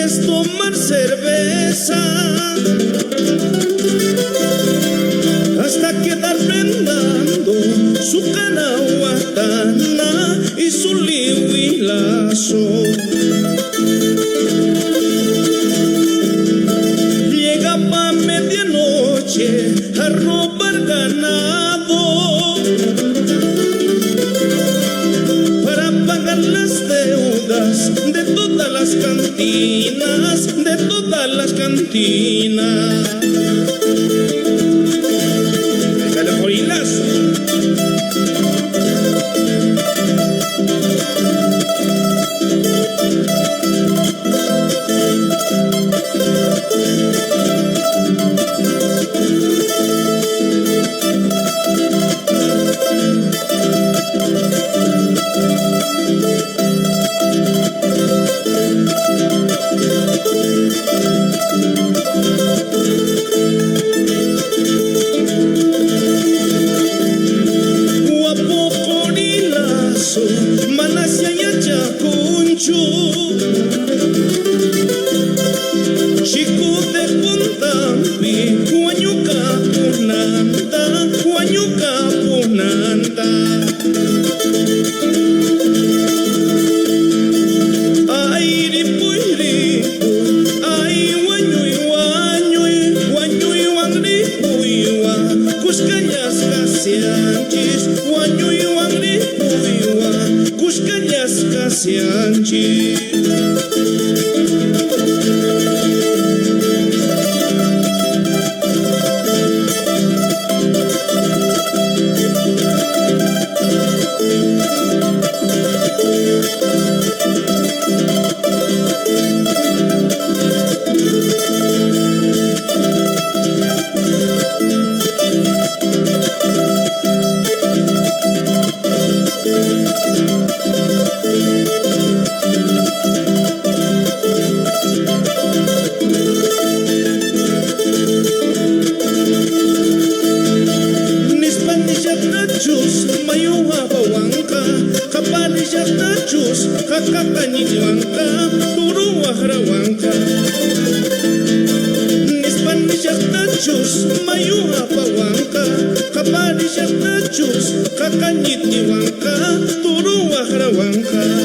es tomar cerveza hasta quedar prendando su canahuatana y su lihuilazo. Llegaba a medianoche a robar ganado para pagar las deudas de todas las cantinas, de todas las cantinas. El lihuilazo. Chico de Puntampi, Huañuca Punanta, Huañuca Punanta. Ay, ripuiripu, ay, huañuy, huañuy, huañuy, huangripuyua, Cuscañas casianchis, huañuy, huangripuyua, Cuscañas casianchis. Kakakanyiguanka, turuwahrawanka. Nispanishaknachus, mayuhapawanka. Kapanishaknachus, kakanyiguanka, turuwahrawanka.